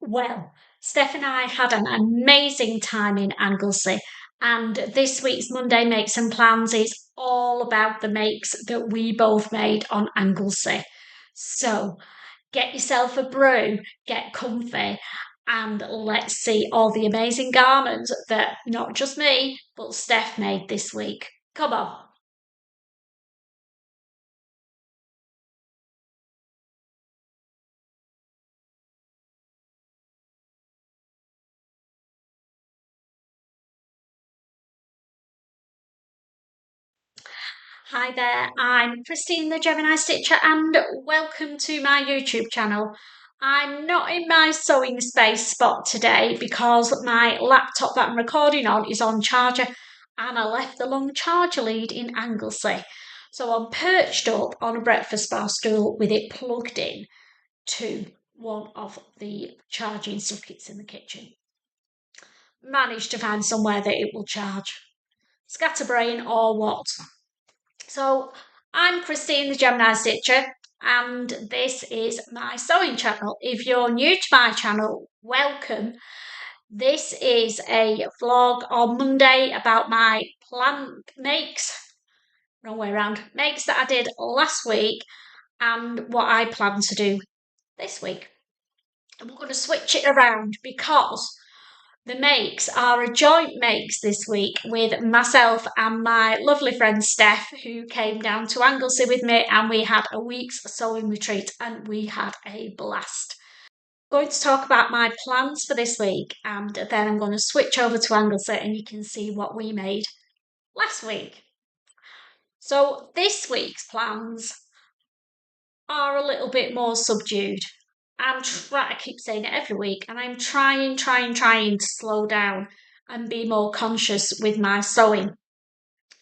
Well, Steph and I had an amazing time in Anglesey, and this week's Monday Makes and Plans is all about the makes that we both made on Anglesey. So get yourself a brew, get comfy, and let's see all the amazing garments that not just me, but Steph made this week. Come on. Hi there, I'm Christine the Gemini Stitcher and welcome to my YouTube channel. I'm not in my sewing space spot today because my laptop that I'm recording on is on charger and I left the long charger lead in Anglesey. So I'm perched up on a breakfast bar stool with it plugged in to one of the charging sockets in the kitchen. Managed to find somewhere that it will charge. Scatterbrain or what? So I'm Christine the Gemini Stitcher and this is my sewing channel. If you're new to my channel, welcome. This is a vlog on Monday about my wrong way around, makes that I did last week and what I plan to do this week. And we're going to switch it around because the makes are a joint makes this week with myself and my lovely friend Steph, who came down to Anglesey with me, and we had a week's sewing retreat and we had a blast. I'm going to talk about my plans for this week and then I'm going to switch over to Anglesey and you can see what we made last week. So this week's plans are a little bit more subdued. I keep saying it every week, and I'm trying to slow down and be more conscious with my sewing.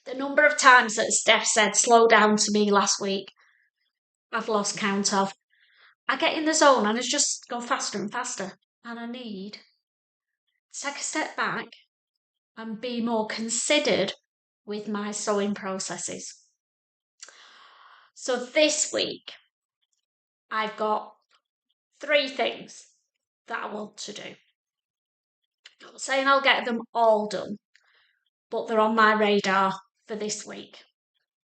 The number of times that Steph said slow down to me last week, I've lost count of. I get in the zone and I just go faster and faster, and I need to take a step back and be more considered with my sewing processes. So this week, I've got 3 things that I want to do. I'm not saying I'll get them all done, but they're on my radar for this week.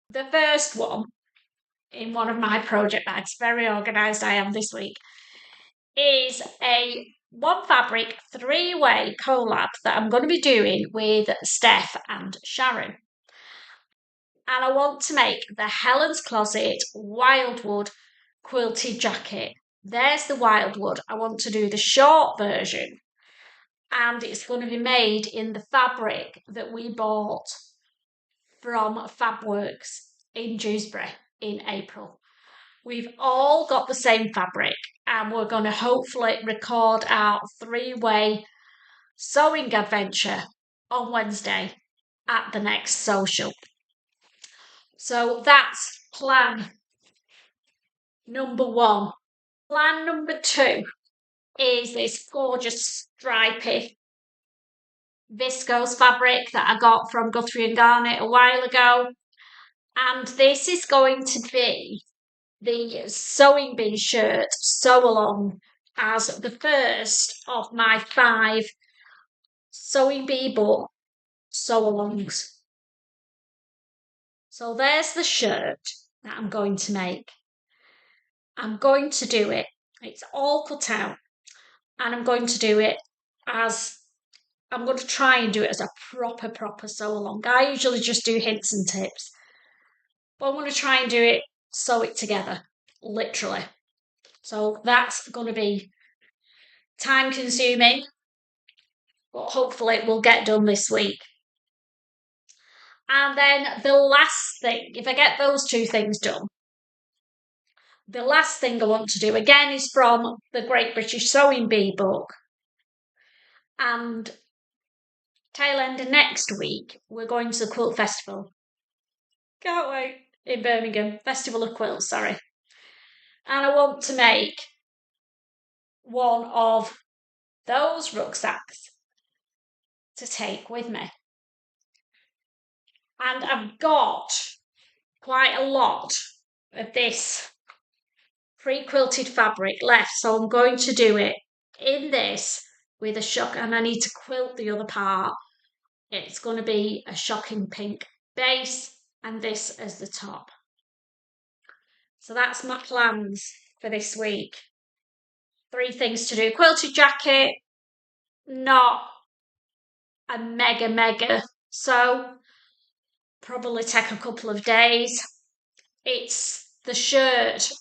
The first one in one of my project bags, very organised I am this week, is a one fabric 3-way collab that I'm going to be doing with Steph and Sharon. And I want to make the Helen's Closet Wildwood quilted jacket. There's the Wildwood. I want to do the short version and it's going to be made in the fabric that we bought from Fabworks in Dewsbury in April. We've all got the same fabric and we're going to hopefully record our 3-way sewing adventure on Wednesday at the next social. So that's plan number 1. Plan number 2 is this gorgeous stripy viscose fabric that I got from Guthrie and Garnet a while ago. And this is going to be the sewing bee shirt sew along as the first of my 5 sewing bee book sew alongs. So there's the shirt that I'm going to make. I'm going to do it. It's all cut out and I'm going to do it as I'm going to try and do it as a proper sew along. I usually just do hints and tips, but I'm going to try and do it, sew it together, literally. So that's going to be time consuming, but hopefully it will get done this week. And then the last thing, if I get those 2 things done, the last thing I want to do again is from the Great British Sewing Bee book. And tail end of next week, we're going to the Quilt Festival. Can't wait. In Birmingham. Festival of Quilts, sorry. And I want to make one of those rucksacks to take with me. And I've got quite a lot of this pre-quilted fabric left, so I'm going to do it in this with a shock, and I need to quilt the other part. It's going to be a shocking pink base and this as the top. So that's my plans for this week. 3 things to do. Quilted jacket, not a mega sew. Probably take a couple of days. It's the shirt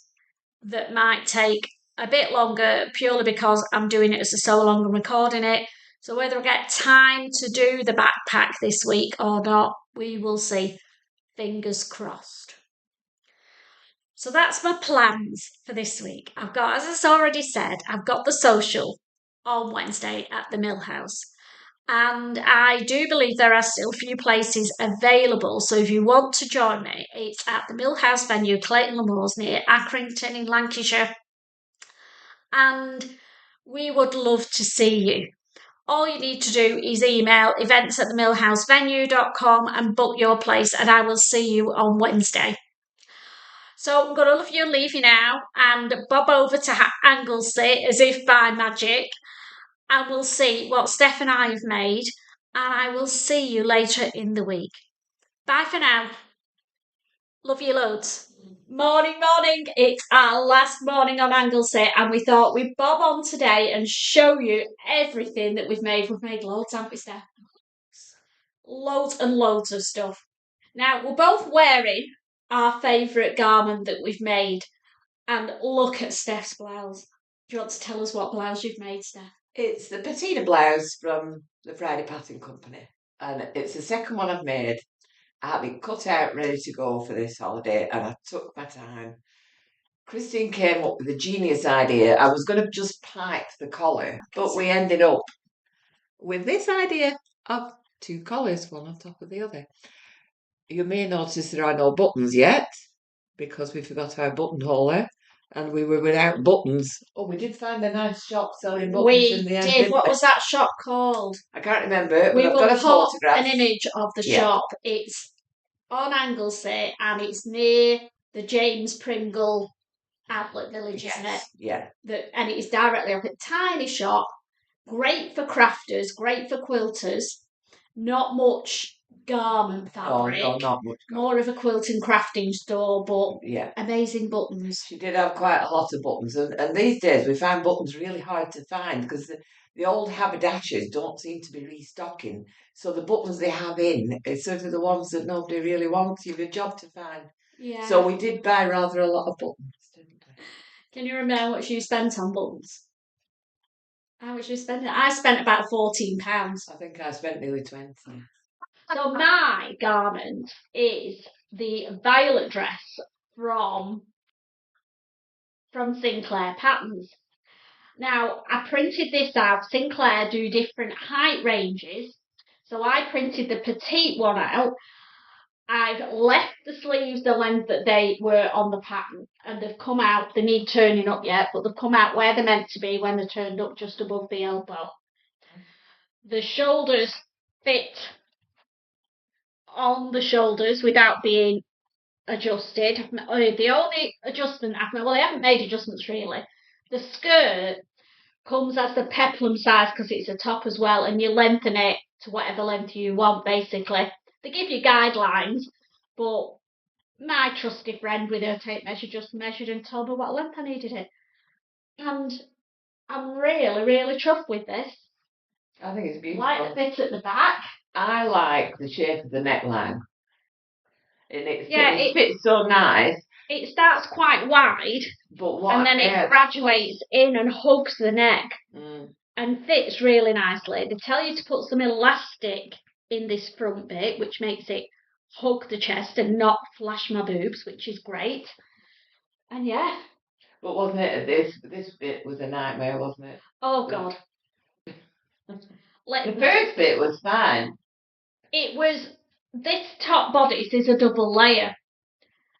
that might take a bit longer purely because I'm doing it as a sew along and recording it. So whether I get time to do the backpack this week or not, we will see. Fingers crossed. So that's my plans for this week. I've got, as I already said, I've got the social on Wednesday at the Mill House. And I do believe there are still a few places available. So if you want to join me, it's at the Mill House venue, Clayton Le Moors, near Accrington in Lancashire. And we would love to see you. All you need to do is email events@themillhousevenue.com and book your place, and I will see you on Wednesday. So I'm going to leave you now and bob over to Anglesey as if by magic, and we'll see what Steph and I have made, and I will see you later in the week. Bye for now. Love you loads. Morning. It's our last morning on Anglesey, and we thought we'd bob on today and show you everything that we've made. We've made loads, haven't we, Steph? Loads and loads of stuff. Now, we're both wearing our favourite garment that we've made. And look at Steph's blouse. Do you want to tell us what blouse you've made, Steph? It's the patina blouse from the Friday Pattern Company. And it's the second one I've made. I had it cut out ready to go for this holiday, and I took my time. Christine came up with a genius idea. I was going to just pipe the collar, but we ended up with this idea of 2 collars, one on top of the other. You may notice there are no buttons yet, because we forgot our buttonhole, and we were without buttons. Oh, we did find a nice shop selling buttons in the end. We did. What was that shop called? I can't remember. We but will I've got a put photograph. an image of the shop. It's on Anglesey, and it's near the James Pringle Outlet Village, isn't it? Yeah. And it is directly up a tiny shop. Great for crafters, great for quilters. Not much garment fabric. Oh, no, not much. More of a quilting crafting store, but amazing buttons. She did have quite a lot of buttons, and these days we find buttons really hard to find because the old haberdashers don't seem to be restocking. So the buttons they have in are sort of the ones that nobody really wants. You've a job to find. Yeah. So we did buy rather a lot of buttons, didn't we? Can you remember how much you spent on buttons? How much you spent? I spent about £14. I think I spent nearly 20. So my garment is the violet dress from Sinclair Patterns. Now, I printed this out. Sinclair do different height ranges. So I printed the petite one out. I've left the sleeves the length that they were on the pattern, and they've come out. They need turning up yet, but they've come out where they're meant to be when they're turned up just above the elbow. The shoulders fit on the shoulders without being adjusted. The only adjustment they haven't made adjustments really. The skirt comes as the peplum size because it's a top as well, and you lengthen it to whatever length you want basically. They give you guidelines, but my trusty friend with her tape measure just measured and told me what length I needed it. And I'm really chuffed with this. I think it's beautiful. Like the bit at the back. I like the shape of the neckline. And it fits so nice. It starts quite wide, and then it graduates in and hugs the neck and fits really nicely. They tell you to put some elastic in this front bit, which makes it hug the chest and not flash my boobs, which is great. And yeah. But wasn't it, this bit was a nightmare, wasn't it? Oh, God. The first bit was fine. This top bodice is a double layer.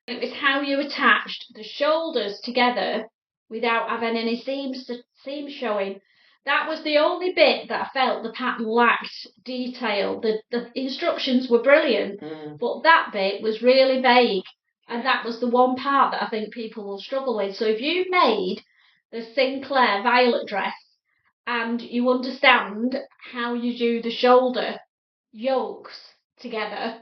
It was how you attached the shoulders together without having any seams showing. That was the only bit that I felt the pattern lacked detail. The instructions were brilliant, but that bit was really vague. And that was the one part that I think people will struggle with. So if you've made the Sinclair violet dress and you understand how you do the shoulder yokes together,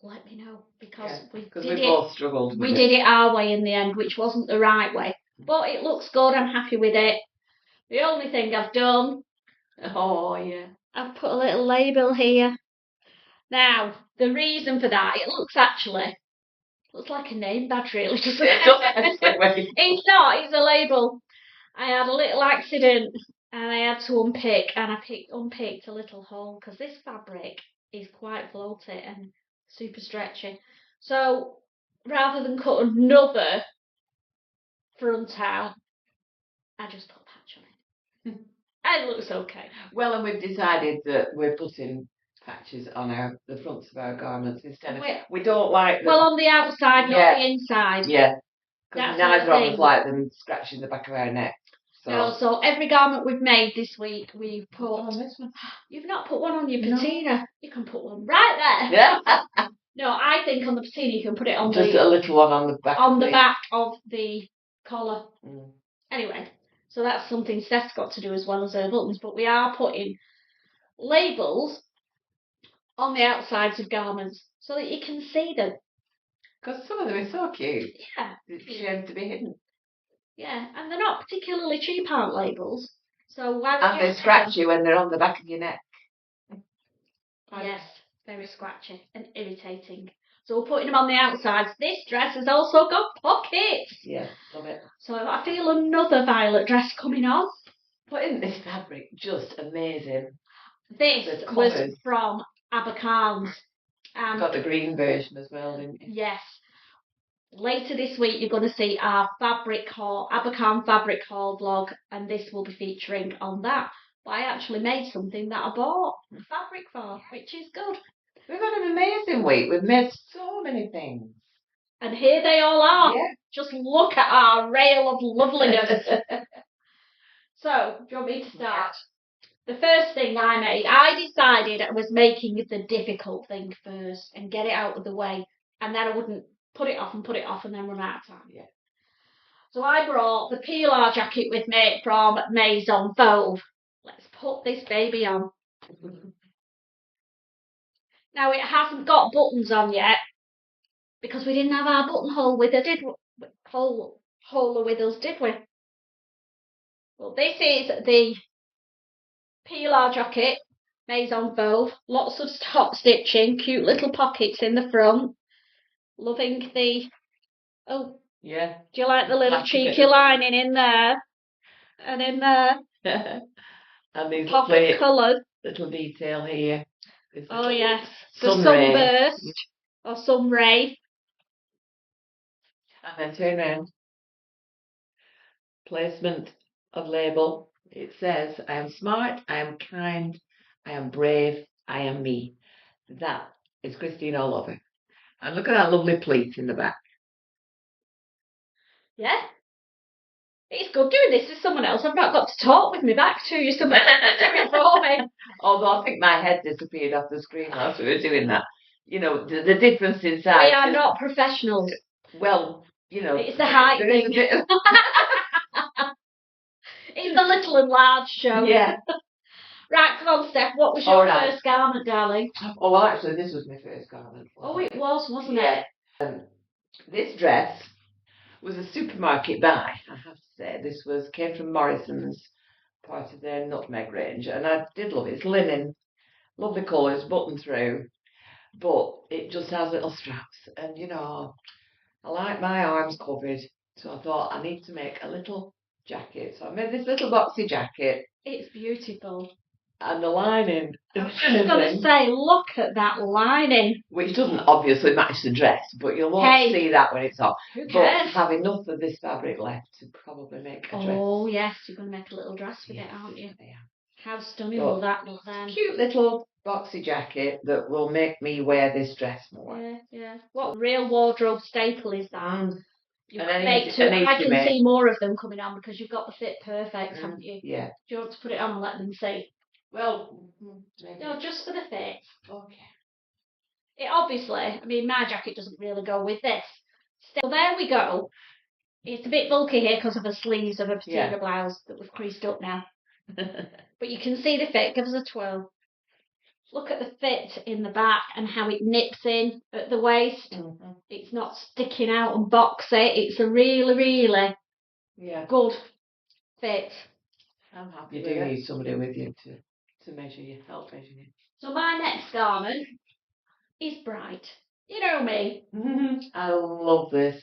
let me know, because we both struggled. We did it our way in the end, which wasn't the right way, but it looks good. I'm happy with it. The only thing I've done, I've put a little label here. Now, the reason for that, it looks like a name badge, really, doesn't it? It's not, it's a label. I had a little accident and I had to unpick, and I unpicked a little hole because this fabric is quite floaty and super stretchy. So rather than cut another front out, I just put a patch on it. And it looks okay. Well, and we've decided that we're putting patches on the fronts of our garments instead of. We don't like them. Well, on the outside, not the inside. Yeah, because neither of us like them scratching the back of our neck. So. No, so every garment we've made this week, we've put on this one. You've not put one on your patina. No. You can put one right there. Yeah. No, I think on the patina you can put it on just a little one on the back. On the back of the collar. Mm. Anyway, so that's something Steph's got to do as well as her buttons. But we are putting labels on the outsides of garments so that you can see them. Because some of them are so cute. Yeah. It's shame to be hidden. Yeah, and they're not particularly cheap, aren't labels? So why? And they're scratchy when they're on the back of your neck. Yes, very scratchy and irritating. So we're putting them on the outsides. This dress has also got pockets. Yeah, love it. So I feel another violet dress coming on. But isn't this fabric just amazing? This was from Abercarn's. Got the green version as well, didn't you? Yes. Later this week, you're going to see our Abercarn fabric haul vlog, and this will be featuring on that. But I actually made something that I bought fabric for, which is good. We've had an amazing week. We've made so many things. And here they all are. Yeah. Just look at our rail of loveliness. So, do you want me to start? Yeah. The first thing I made, I decided I was making the difficult thing first and get it out of the way, and then I wouldn't put it off and then run out of time. Yeah. So I brought the PLR jacket with me from Maison Fauve. Let's put this baby on. Now it hasn't got buttons on yet because we didn't have our buttonhole with us, did we? Holer with us, did we? Well, this is the PLR jacket, Maison Fauve. Lots of top stitching, cute little pockets in the front. Loving the... Oh, yeah. Do you like the little cheeky lining in there? And in there. And these pocket colours. Little detail here. Oh yes. The sunburst or sun ray. And then turn around. Placement of label. It says, I am smart, I am kind, I am brave, I am me. That is Christine all over. And look at that lovely pleat in the back. Yeah. It's good doing this with someone else. I've not got to talk with me back to you. Someone doing it for me. Although I think my head disappeared off the screen whilst we were doing that. You know, the difference in size. We are not professionals. Well, you know. It's the height thing. It's the little and large show. Yeah. Right, come on, Steph. What was your first garment, darling? Oh, well, actually, this was my first garment. Oh, it was, wasn't it? This dress was a supermarket buy, I have to say. This came from Morrison's, part of their nutmeg range, and I did love it. It's linen, lovely colours, button through, but it just has little straps, and you know, I like my arms covered, so I thought I need to make a little jacket. So I made this little boxy jacket. It's beautiful. And the lining. I was just going to say, look at that lining. Which doesn't obviously match the dress, but you'll won't see that when it's on. Who cares? But have enough of this fabric left to probably make a dress. Oh, yes, you're going to make a little dress with it, aren't you? Yeah. How stunning will that look then? Cute little boxy jacket that will make me wear this dress more. Yeah, yeah. What real wardrobe staple is that? I can see more of them coming on because you've got the fit perfect, haven't you? Yeah. Do you want to put it on and let them see? Well, maybe. No, just for the fit. Okay. It obviously, I mean, my jacket doesn't really go with this. So there we go. It's a bit bulky here because of the sleeves of a patina blouse that we've creased up now. But you can see the fit. Give us a twirl. Look at the fit in the back and how it nips in at the waist. Mm-hmm. It's not sticking out and boxy. It's a really, really good fit. I'm happy. You do need somebody with you to measure you, help measure you. So my next garment is bright. You know me. I love this.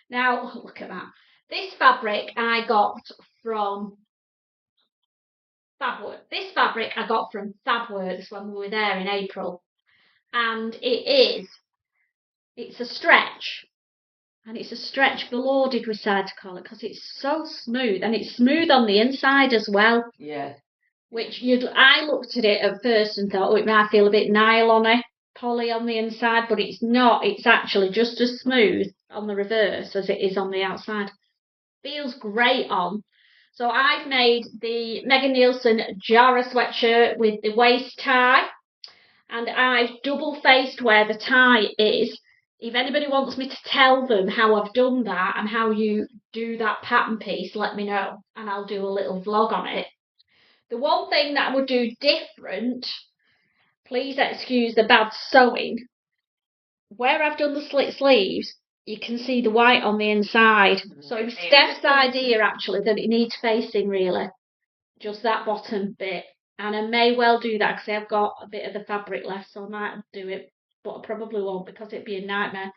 Now, look at that. This fabric I got from Fabworks. This fabric I got from Fabworks when we were there in April. And it's a stretch. And it's a stretch velourded, we decided to call it, because it's so smooth. And it's smooth on the inside as well. Yeah. Which I looked at it at first and thought, oh, it might feel a bit nylon-y, poly on the inside, but it's not. It's actually just as smooth on the reverse as it is on the outside. Feels great on. So I've made the Megan Nielsen Jara sweatshirt with the waist tie, and I've double-faced where the tie is. If anybody wants me to tell them how I've done that and how you do that pattern piece, let me know, and I'll do a little vlog on it. The one thing that I would do different, please excuse the bad sewing, where I've done the slit sleeves, you can see the white on the inside. So it was Steph's idea, actually, that it needs facing, really. Just that bottom bit. And I may well do that because I've got a bit of the fabric left, so I might do it. But I probably won't because it'd be a nightmare.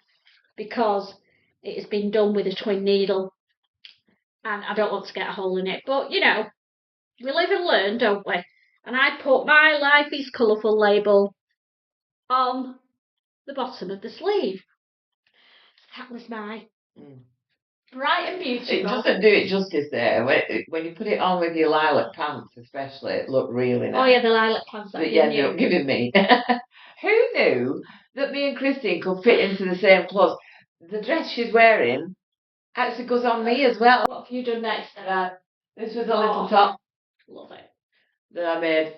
Because it has been done with a twin needle. And I don't want to get a hole in it. But, you know, we live and learn, don't we? And I put my Life is Colourful label on the bottom of the sleeve. That was my bright and beautiful. It doesn't do it justice there. When you put it on with your lilac pants, especially, it looked really nice. Oh yeah, the lilac pants that you ended up giving me. Who knew that me and Christine could fit into the same clothes? The dress she's wearing actually goes on me as well. What have you done next? This was a little top. Love it. That I made.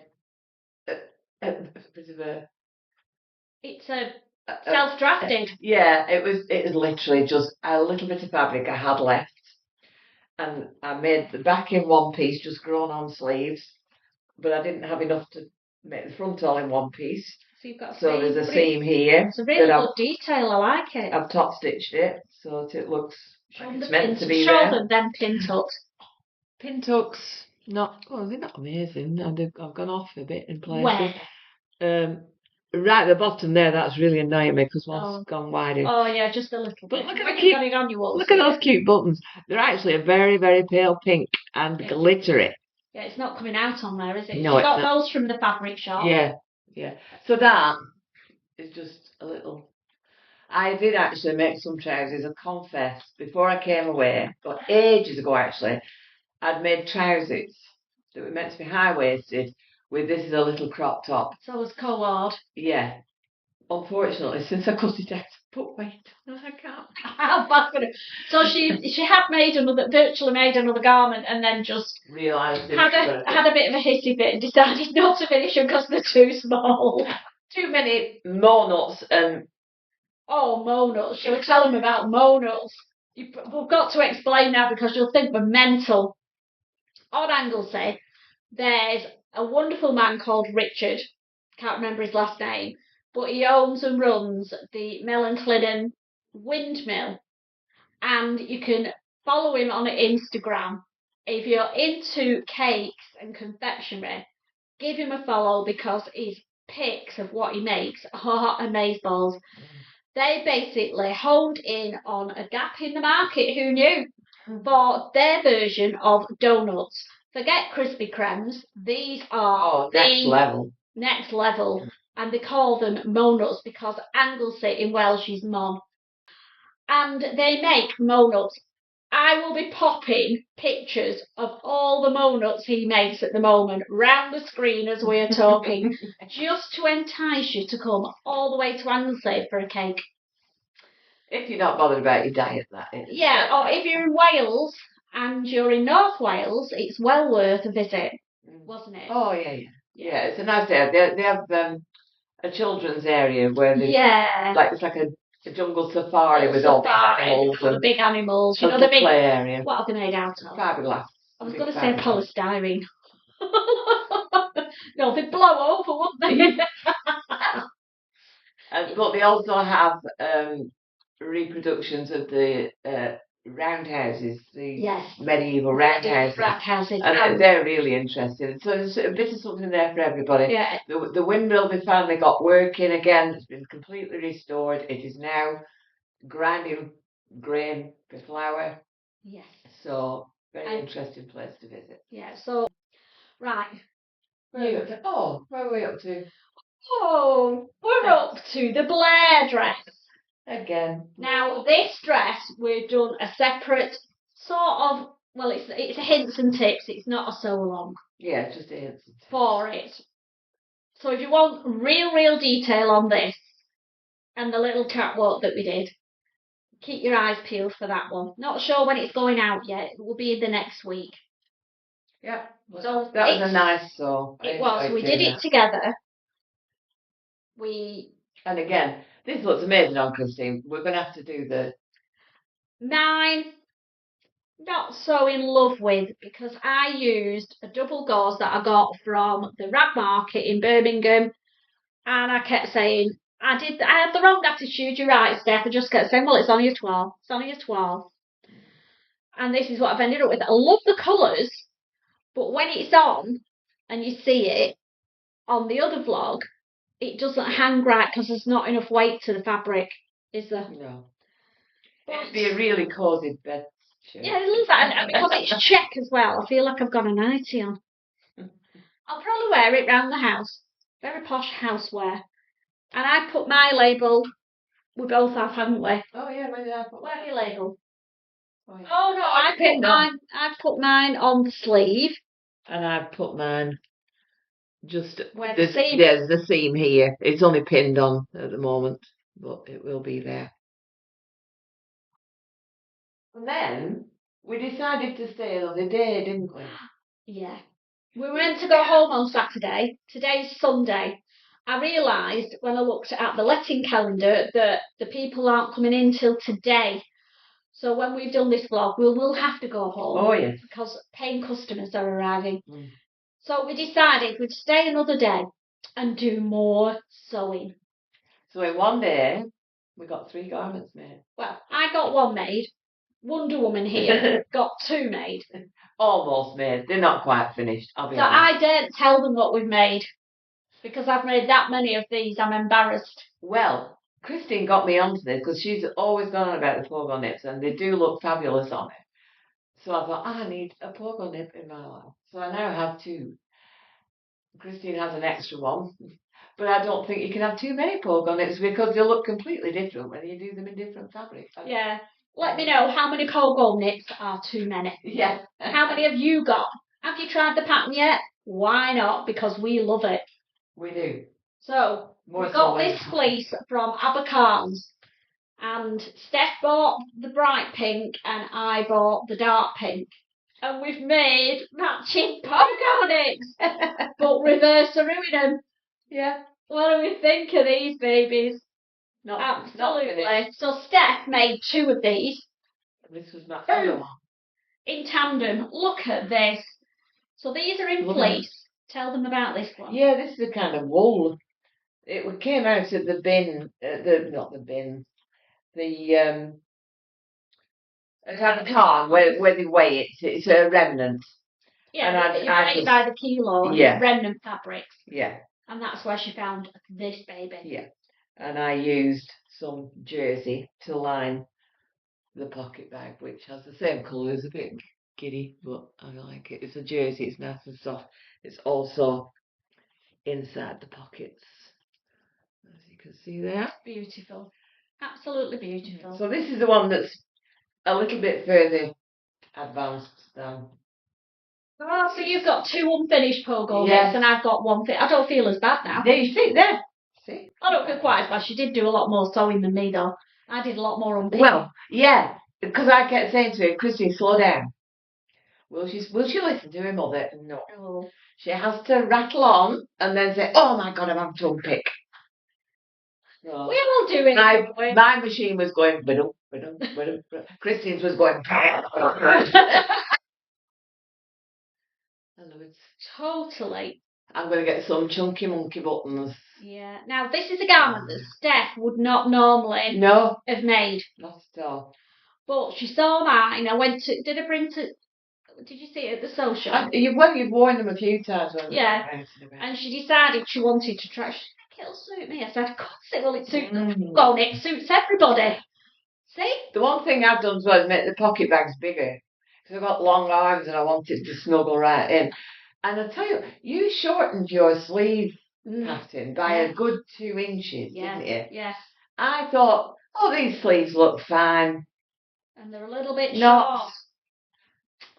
A bit of a. It's a self-drafted. Yeah, it was literally just a little bit of fabric I had left, and I made the back in one piece, just grown on sleeves, but I didn't have enough to make the front all in one piece. So you've got a seam. There's a seam here. It's a really good detail. I like it. I've top stitched it so that it looks like it's meant to be there. Show them then pin tucks. Pin tucks, they're not amazing. I've gone off a bit in places. Where? Right at the bottom there, that's really annoying me because one's gone wider. Oh yeah, just a little bit. But look at those cute buttons. They're actually a very, very pale pink and glittery. Yeah, it's not coming out on there, is it? No, you got those from the fabric shop. Yeah. So that is just a little. I did actually make some trousers. I confess, before I came away, but ages ago actually, I'd made trousers that were meant to be high-waisted with this as a little crop top. So it was co-ord. Yeah. Unfortunately, since I cut it out, I put weight on. I can't. How bad could it? So she had virtually made another garment, and then just realised had a bit of a hissy fit and decided not to finish them because they're too small. Too many mo-nuts and. Oh, mo-nuts. Shall we tell them about mo-nuts? We've got to explain now because you'll think we're mental. On Anglesey, there's a wonderful man called Richard. Can't remember his last name. But he owns and runs the Mill and Clinton Windmill. And you can follow him on Instagram. If you're into cakes and confectionery, give him a follow because his pics of what he makes are amazeballs. They basically honed in on a gap in the market, who knew, for their version of donuts. Forget Krispy Kremes, these are next level. And they call them mo-nuts because Anglesey in Welsh is mon. And they make mo-nuts. I will be popping pictures of all the mo-nuts he makes at the moment round the screen as we are talking, just to entice you to come all the way to Anglesey for a cake. If you're not bothered about your diet, that is. Yeah, or if you're in Wales and you're in North Wales, it's well worth a visit, wasn't it? Oh, yeah. Yeah, it's a nice area. They have a children's area where they it's like a jungle safari with all the animals and big animals. You know the big play area. What are they made out of? Fiberglass. I was going to say polystyrene. No, they'd blow over, wouldn't they? But they also have reproductions of the roundhouses, the Yes. medieval roundhouses. Roundhouses. And they're really interesting. So there's a bit of something there for everybody. Yeah. The windmill they finally got working again. It's been completely restored. It is now grinding grain for flour. Yes. So very interesting place to visit. Yeah. So right. Where are we up to? Oh, we're up to the Blair dress. Again. Now this dress we've done a separate sort of. Well, it's a hints and tips. It's not a sew along. Yeah, it's just a hints and tips for it. So if you want real detail on this and the little catwalk that we did, keep your eyes peeled for that one. Not sure when it's going out yet. It will be the next week. Yeah. So that was a nice sew. It was. We did it together. And again, this looks amazing on Christine. We're going to have to do the... Mine, not so in love with, because I used a double gauze that I got from the rag market in Birmingham, and I kept saying, I had the wrong attitude, you're right, Steph. I just kept saying, well, it's only a 12. It's only a 12. And this is what I've ended up with. I love the colours, but when it's on and you see it on the other vlog, it doesn't hang right because there's not enough weight to the fabric, is there? No. It'd be a really cosy bed shirt. Yeah, I love that. And because it's check as well, I feel like I've got a nightie on. I'll probably wear it round the house. Very posh housewear. And I put my label. We both have, haven't we? Oh yeah, where did I put Where's your label? Oh no, I put mine on the sleeve. And I put mine just where the seam. There's the seam here. It's only pinned on at the moment, but it will be there. And then we decided to stay another day, didn't we? Yeah. We were meant to go home on Saturday. Today's Sunday. I realised when I looked at the letting calendar that the people aren't coming in till today. So when we've done this vlog, we will have to go home. Oh, yes. Because paying customers are arriving. Mm. So we decided we'd stay another day and do more sewing. So in one day, we got 3 garments made. Well, I got one made. Wonder Woman here got 2 made. Almost made. They're not quite finished, I'll be honest. I daren't tell them what we've made. Because I've made that many of these, I'm embarrassed. Well, Christine got me onto this because she's always gone on about the pogo nips and they do look fabulous on it. So I thought, I need a pogo nip in my life. So I now have 2. Christine has an extra one. But I don't think you can have too many pogo nips because they look completely different when you do them in different fabrics. Yeah. Let me know how many pogo nips are too many. Yeah. How many have you got? Have you tried the pattern yet? Why not? Because we love it. We do. So, we got this fleece from Abercarn's. And Steph bought the bright pink and I bought the dark pink. And we've made matching pogo nips. But reverse a ruin them. Yeah. What do we think of these babies? Absolutely. So Steph made 2 of these. This was my other one. In tandem. Look at this. So these are in fleece. Tell them about this one. Yeah, this is a kind of wool. It came out of the bin, not the bin, at the car where they weigh it. It's a remnant. Yeah, and you weigh it by the kilo. Yeah. It's remnant fabrics. Yeah. And that's where she found this baby. Yeah. And I used some jersey to line the pocket bag, which has the same colour. It's a bit giddy, but I like it. It's a jersey. It's nice and soft. It's also inside the pockets, as you can see there. Beautiful. Absolutely beautiful. So this is the one that's a little bit further advanced than... Oh, so you've got 2 unfinished pogo nips and I've got 1 I don't feel as bad now. There you see, there. See? I don't feel quite as bad. She did do a lot more sewing than me, though. I did a lot more unpicking. Well, yeah, because I kept saying to her, Christine, slow down. Will she listen to her mother? No. Oh. She has to rattle on and then say, oh my God, I'm having to unpick. So, we all do it. My machine was going, ba-dum, ba-dum, ba-dum. Christine's was going, I love it. Totally. I'm going to get some chunky monkey buttons. Yeah. Now, this is a garment that Steph would not normally have made. Not at all. But she saw mine. Did you see it at the social? You've worn them a few times. Yeah. And she decided she wanted to try. It'll suit me. I said, of course it will. It suits Go on, it suits everybody. See? The one thing I've done as well is make the pocket bags bigger. Because I've got long arms and I want it to snuggle right in. And I tell you, you shortened your sleeve pattern by a good 2 inches, didn't you? Yeah. I thought, oh, these sleeves look fine. And they're a little bit short.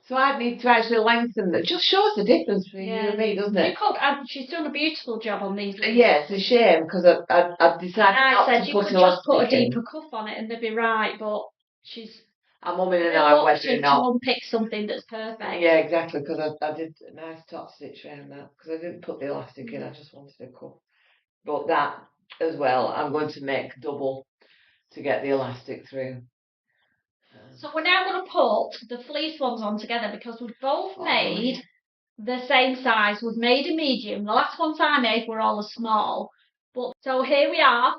So I'd need to actually lengthen them. It just shows the difference between you and me, doesn't it? She's done a beautiful job on these. Yeah, it's a shame because I've decided not to put elastic in. You could just put a deeper cuff on it and they'd be right, but I'm umming and ahhing whether or not to unpick something that's perfect. Yeah, exactly, because I did a nice top stitch around that because I didn't put the elastic in. I just wanted a cuff. But that as well, I'm going to make double to get the elastic through. So we're now going to put the fleece ones on together because we've both made the same size. We've made a medium. The last ones I made were all a small. So here we are.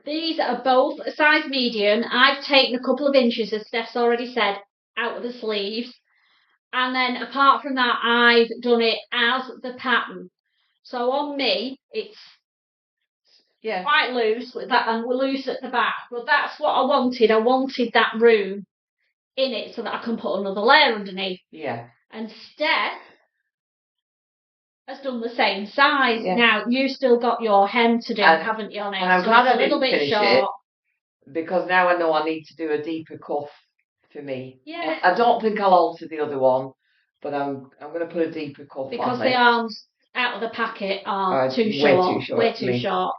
These are both a size medium. I've taken a couple of inches, as Steph's already said, out of the sleeves. And then apart from that, I've done it as the pattern. So on me, it's quite loose with that, and we're loose at the back. But that's what I wanted. I wanted that room in it so that I can put another layer underneath. Yeah. And Steph has done the same size. Yeah. Now, you've still got your hem to do, haven't you, on it? And I'm glad I didn't finish short. it because now I know I need to do a deeper cuff for me. Yeah. I don't think I'll alter the other one, but I'm going to put a deeper cuff on it. Because the arms out of the packet are too short. Way too short.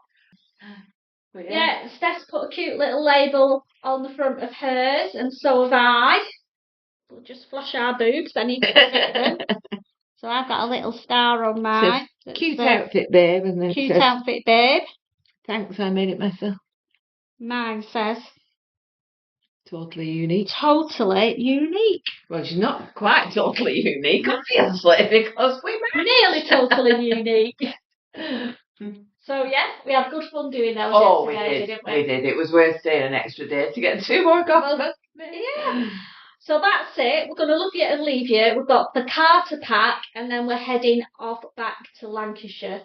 But yeah, Steph's put a cute little label on the front of hers, and so have I. We'll just flash our boobs. I need to get them. So I've got a little star on mine. Cute outfit, babe. And then cute outfit, babe. Thanks, I made it myself. Mine says totally unique. Totally unique. Well, she's not quite totally unique, obviously, because we matched. Nearly totally unique. So yeah, we had good fun doing those yesterday, didn't we? We did. It was worth staying an extra day to get 2 more garments. Yeah. So that's it. We're going to love you and leave you. We've got the car to pack, and then we're heading off back to Lancashire.